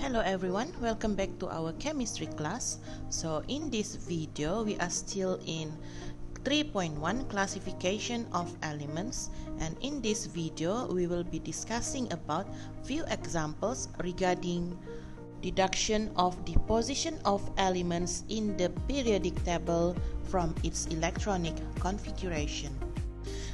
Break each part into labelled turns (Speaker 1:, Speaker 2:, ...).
Speaker 1: Hello everyone, welcome back to our chemistry class. So in this video we are still in 3.1 classification of elements, and in this video we will be discussing about few examples regarding deduction of the position of elements in the periodic table from its electronic configuration.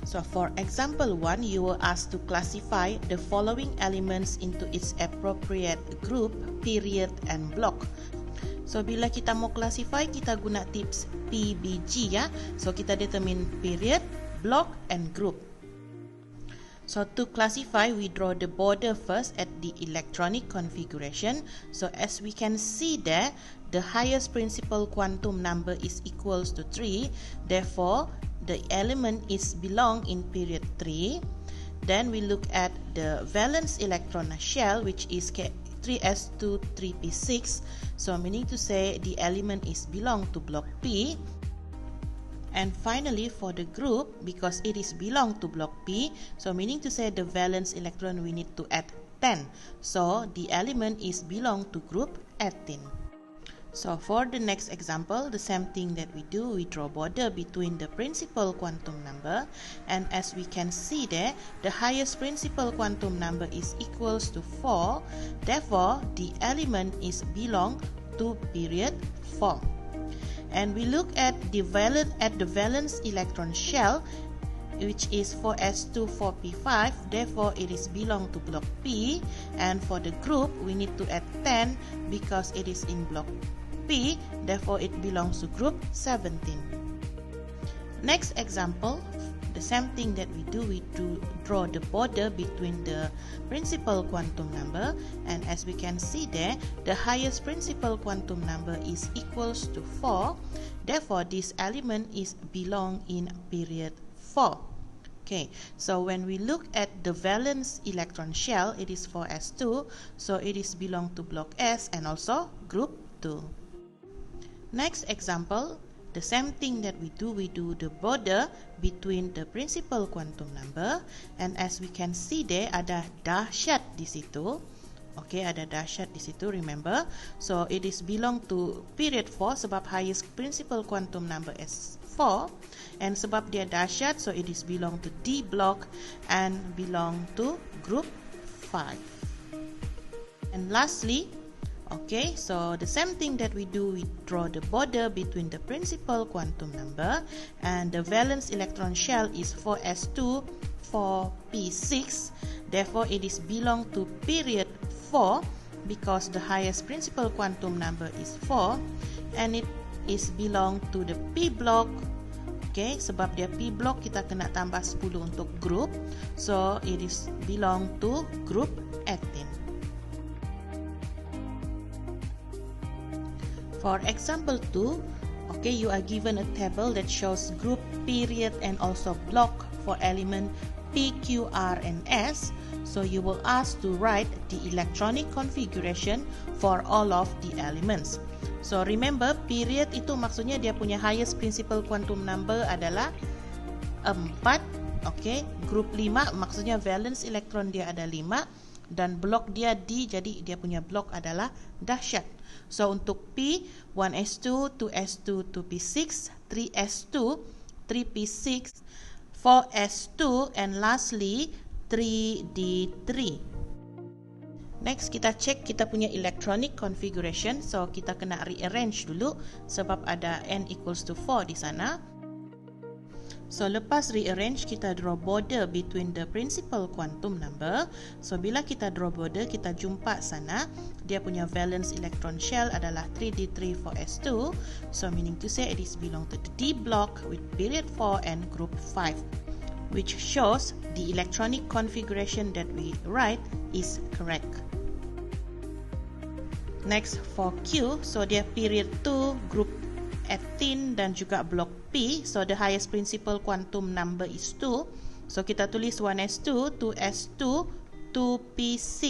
Speaker 1: So for example 1, you were asked to classify the following elements into its appropriate group, period, and block. So bila kita mau classify, kita guna tips PBG ya. So kita determine period, block, and group. So to classify, we draw the border first at the electronic configuration. So as we can see there, the highest principal quantum number is equals to 3. Therefore, the element is belong in period 3. Then we look at the valence electron shell, which is 3s2 3p6. So meaning to say the element is belong to block P. And finally for the group, because it is belong to block P, so meaning to say the valence electron we need to add 10. So the element is belong to group 18. So for the next example, the same thing that we do, we draw border between the principal quantum number, and as we can see there, the highest principal quantum number is equals to 4. Therefore, the element is belong to period 4. And we look at the valence electron shell, which is 4s2 4p5. Therefore, it is belong to block P. And for the group, we need to add 10 because it is in block P, therefore it belongs to group 17. Next example, the same thing that we do, draw the border between the principal quantum number, and as we can see there, the highest principal quantum number is equals to 4. Therefore, this element is belong in period 4. Okay, so when we look at the valence electron shell, it is 4s2, so it is belong to block S and also group 2. Next example, the same thing that we do the border between the principal quantum number, and as we can see there ada dahsyat di situ. Okay, ada dahsyat di situ, remember. So it is belong to period 4 sebab highest principal quantum number is 4, and sebab dia dahsyat, so it is belong to D block and belong to group 5. And lastly, okay, so the same thing that we do, we draw the border between the principal quantum number, and the valence electron shell is 4s2 4p6. Therefore, it is belong to period 4 because the highest principal quantum number is 4, and it is belong to the P block. Okay, sebab dia P block, kita kena tambah 10 untuk group, so it is belong to group 18. For example 2, okay, you are given a table that shows group, period, and also block for element P, Q, R, and S. So you will ask to write the electronic configuration for all of the elements. So remember, period itu maksudnya dia punya highest principal quantum number adalah 4. Okay, group 5 maksudnya valence electron dia ada 5, dan block dia D, jadi dia punya block adalah dahsyat. So untuk P, 1s2, 2s2, 2p6, 3s2, 3p6, 4s2, and lastly 3d3. Next, kita cek kita punya electronic configuration. So kita kena rearrange dulu sebab ada n equals to 4 di sana. So lepas rearrange, kita draw border between the principal quantum number. So bila kita draw border, kita jumpa sana dia punya valence electron shell adalah 3d3 4s2. So meaning to say it is belong to the D block with period 4 and group 5, which shows the electronic configuration that we write is correct. Next for Q, so dia period 2, group 18 dan juga block P. So the highest principal quantum number is 2. So kita tulis 1s2, 2s2, 2p6.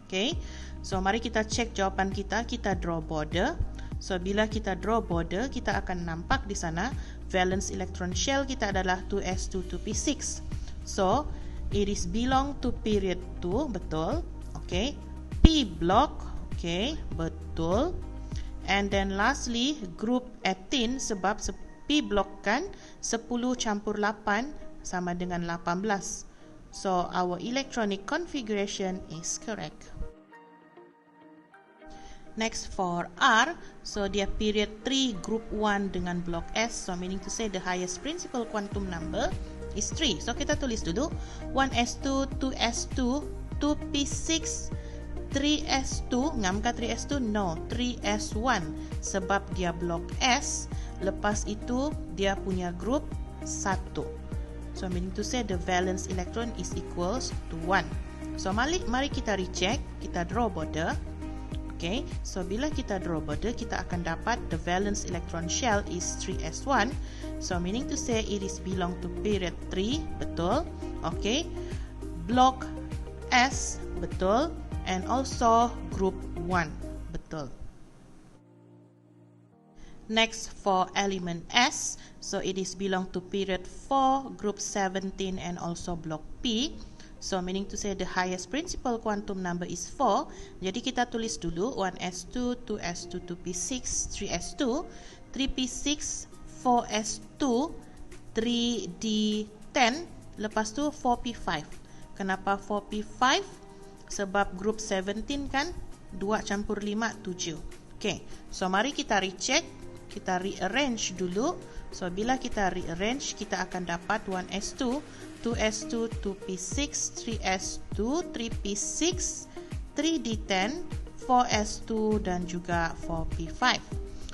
Speaker 1: Okay, so mari kita cek jawapan kita. Kita draw border. So bila kita draw border, kita akan nampak di sana valence electron shell kita adalah 2s2, 2p6. So it is belong to period 2, betul. Okay, P block Okay, betul. And then lastly, group 18 sebab P block kan 10 campur 8 sama dengan 18. So our electronic configuration is correct. Next for R, so dia period 3 group 1 dengan block S, so meaning to say the highest principal quantum number is 3. So kita tulis dulu 1s2, 2s2, 2p6, 3s2. Ngam ke 3s2? No, 3s1 sebab dia block S. Lepas itu dia punya group 1. So meaning to say the valence electron is equals to 1. So mari kita recheck, kita draw border. Okay, so bila kita draw border, kita akan dapat the valence electron shell is 3s1. So meaning to say it is belong to period 3, betul. Okay, block S, betul. And also group 1, betul. Next for element S, so it is belong to period 4, group 17 and also block P. So meaning to say the highest principal quantum number is 4. Jadi kita tulis dulu 1s2, 2s2, 2p6, 3s2, 3p6, 4s2, 3d10, lepas tu 4p5. Kenapa 4p5? Sebab group 17 kan 2 campur 5, 7. Okay, so mari kita recheck, kita rearrange dulu. So bila kita rearrange, kita akan dapat 1s2, 2s2, 2p6, 3s2, 3p6, 3d10, 4s2 dan juga 4p5.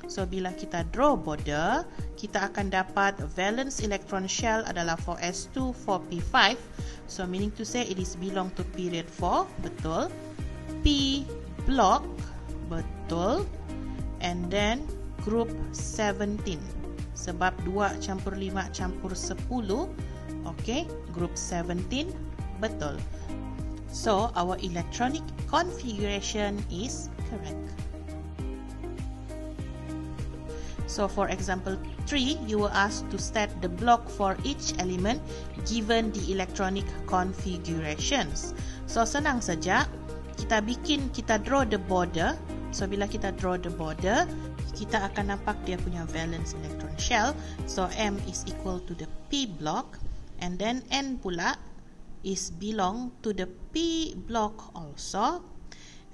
Speaker 1: So bila kita draw border, kita akan dapat valence electron shell adalah 4s2, 4p5. So meaning to say it is belong to period 4, betul. P block, betul. And then group 17 sebab 2 campur 5 campur 10. Okay, group 17, betul. So our electronic configuration is correct. So for example 3, you were asked to state the block for each element given the electronic configurations. So senang saja, kita draw the border. So bila kita draw the border, kita akan nampak dia punya valence electron shell. So M is equal to the P block, and then N pula is belong to the P block also,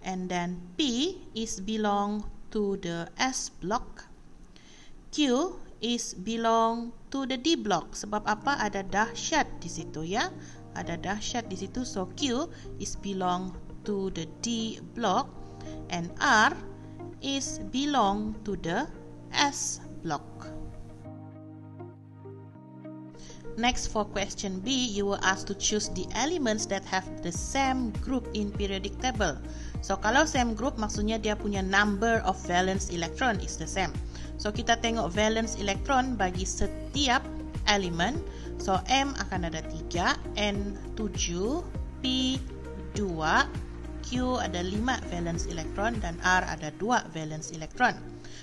Speaker 1: and then P is belong to the S block. Q is belong to the D block. Sebab apa? Ada dahsyat di situ ya. Ada dahsyat di situ. So Q is belong to the D block, and R is belong to the S block. Next for question B, you were asked to choose the elements that have the same group in periodic table. So kalau same group maksudnya dia punya number of valence electron is the same. So kita tengok valence electron bagi setiap elemen. So M akan ada 3, N 7, P 2, Q ada 5 valence electron dan R ada 2 valence electron.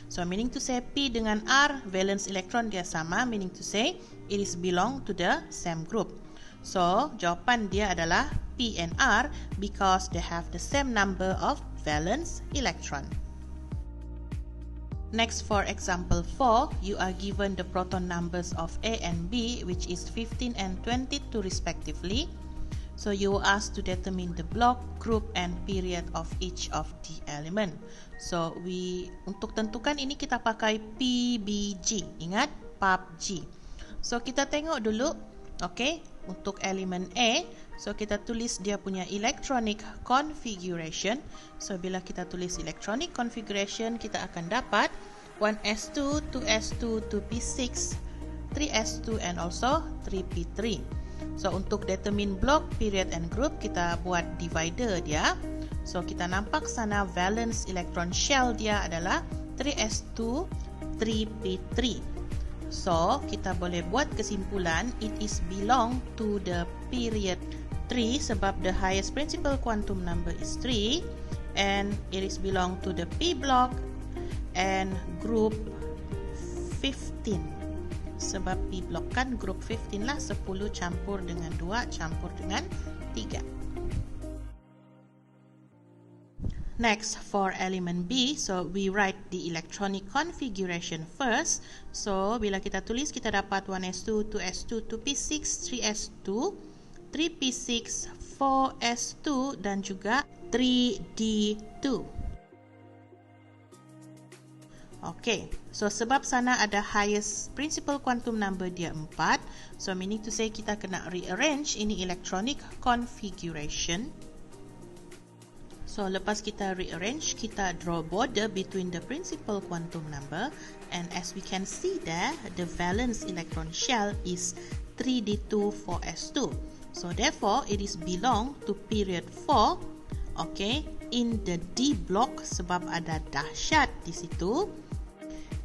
Speaker 1: So meaning to say P dengan R valence electron dia sama, meaning to say it is belong to the same group. So jawapan dia adalah P and R because they have the same number of valence electron. Next for example 4, you are given the proton numbers of A and B which is 15 and 22 respectively. So you are asked to determine the block, group and period of each of the element. So untuk tentukan ini kita pakai PBG. Ingat PUBG. So kita tengok dulu, okay, untuk elemen A, so kita tulis dia punya electronic configuration. So bila kita tulis electronic configuration, kita akan dapat 1s2, 2s2, 2p6, 3s2 and also 3p3. So untuk determine block, period and group, kita buat divider dia. So kita nampak sana valence electron shell dia adalah 3s2, 3p3. So kita boleh buat kesimpulan it is belong to the period 3 sebab the highest principal quantum number is 3, and it is belong to the P block and group 15. Sebab P block kan group 15 lah, 10 campur dengan 2 campur dengan 3. Next, for element B, so we write the electronic configuration first. So, bila kita tulis, kita dapat 1s2, 2s2, 2p6, 3s2, 3p6, 4s2, dan juga 3d2. Okay, so sebab sana ada highest principal quantum number dia 4, so meaning to say kita kena rearrange ini electronic configuration. So lepas kita rearrange, kita draw border between the principal quantum number, and as we can see there, the valence electron shell is 3d2 4s2. So therefore, it is belong to period 4, okay, in the D block sebab ada dahsyat di situ.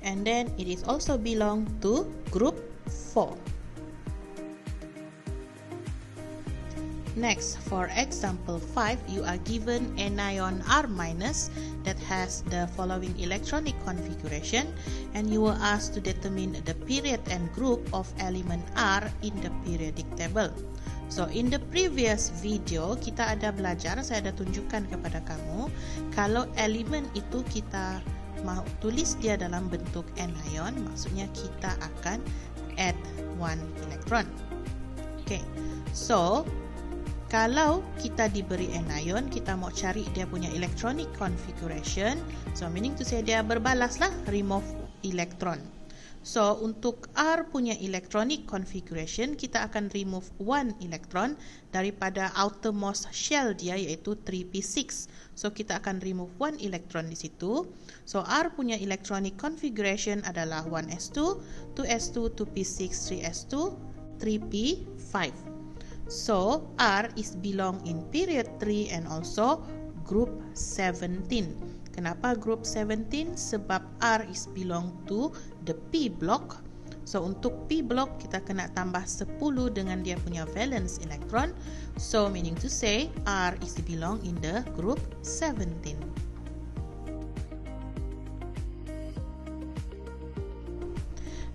Speaker 1: And then it is also belong to group 4. Next, for example 5, you are given anion R- that has the following electronic configuration, and you were asked to determine the period and group of element R in the periodic table. So in the previous video kita ada belajar, saya ada tunjukkan kepada kamu kalau elemen itu kita mau tulis dia dalam bentuk anion, maksudnya kita akan add one electron. Okay, so kalau kita diberi anion, kita mau cari dia punya electronic configuration, so meaning to say dia berbalas lah, remove electron. So untuk R punya electronic configuration, kita akan remove one electron daripada outermost shell dia, iaitu 3p6. So kita akan remove one electron di situ. So R punya electronic configuration adalah 1s2, 2s2, 2p6, 3s2, 3p5. So R is belong in period 3 and also group 17. Kenapa group 17? Sebab R is belong to the P block. So untuk P block kita kena tambah 10 dengan dia punya valence electron. So meaning to say R is belong in the group 17.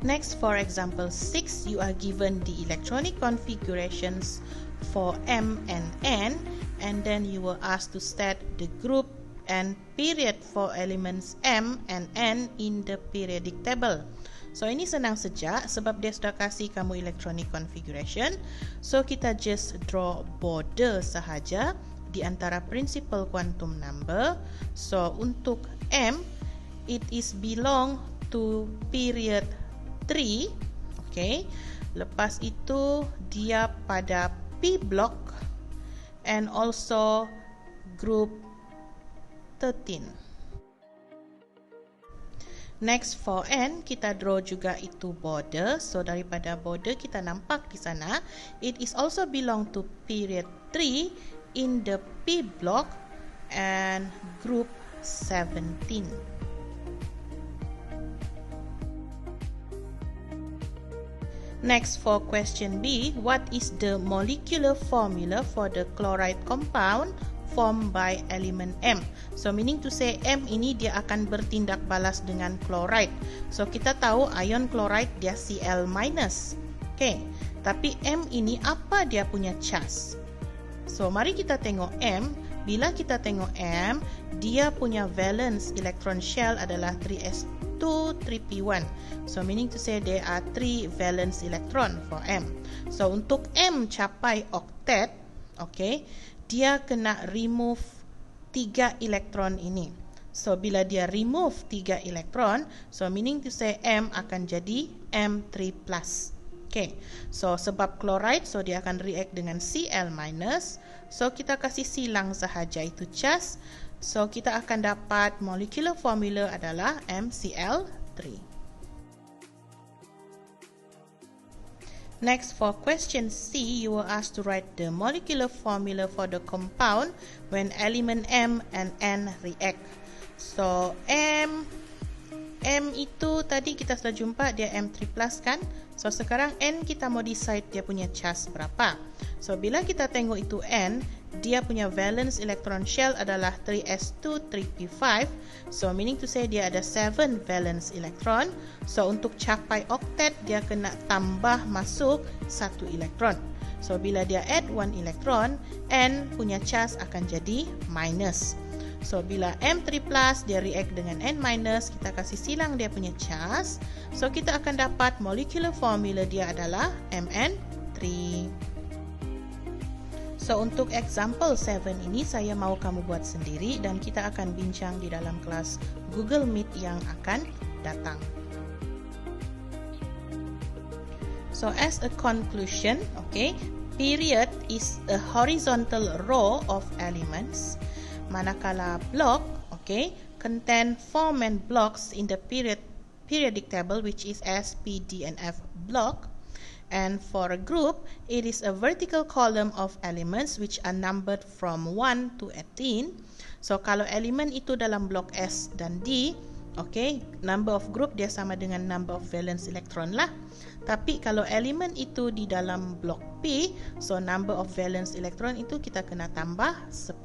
Speaker 1: Next, for example 6, you are given the electronic configurations for M and N, and then you were asked to state the group and period for elements M and N in the periodic table. So ini senang saja sebab dia sudah kasih kamu electronic configuration. So kita just draw border sahaja di antara principal quantum number. So untuk M, it is belong to period 3. Okay, lepas itu dia pada P block and also group 13. Next, for N, kita draw juga itu border. So daripada border kita nampak di sana, it is also belong to period 3 in the P block and group 17. Next, for question B, what is the molecular formula for the chloride compound formed by element M? So meaning to say M ini dia akan bertindak balas dengan chloride. So kita tahu ion chloride dia Cl-. Okay, tapi M ini apa dia punya charge? So mari kita tengok M. Bila kita tengok M, dia punya valence electron shell adalah 3s2, 3p1. So meaning to say there are 3 valence electron for M. So untuk M capai octet, okay, dia kena remove 3 elektron ini. So bila dia remove 3 elektron, so meaning to say M akan jadi M3+. Okay, so sebab chloride, so dia akan react dengan Cl-. So kita kasih silang sahaja itu charge. So kita akan dapat molecular formula adalah MCl3. Next, for question C, you were asked to write the molecular formula for the compound when element M and N react. So M itu tadi kita sudah jumpa dia M3+ kan? So sekarang N kita mau decide dia punya charge berapa. So bila kita tengok itu N, dia punya valence electron shell adalah 3s2, 3p5. So meaning to say dia ada 7 valence electron. So untuk capai octet dia kena tambah masuk 1 elektron. So bila dia add 1 elektron, N punya charge akan jadi minus. So bila M3+, dia react dengan N-, kita kasih silang dia punya charge. So kita akan dapat molecular formula dia adalah Mn3. So untuk example 7 ini saya mau kamu buat sendiri dan kita akan bincang di dalam kelas Google Meet yang akan datang. So as a conclusion, okay, period is a horizontal row of elements, manakala block, okay, contain 4 main blocks in the periodic table, which is S, P, D, and F block. And for a group, it is a vertical column of elements which are numbered from 1 to 18. So kalau elemen itu dalam blok S dan D, okay, number of group dia sama dengan number of valence electron lah. Tapi kalau elemen itu di dalam blok P, so number of valence electron itu kita kena tambah 10.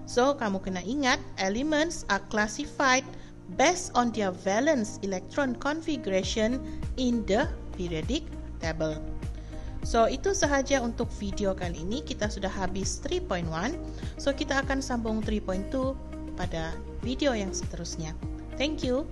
Speaker 1: So kamu kena ingat, elements are classified based on their valence electron configuration in the periodic table. So itu sahaja untuk video kali ini. Kita sudah habis 3.1. So kita akan sambung 3.2 pada video yang seterusnya. Thank you.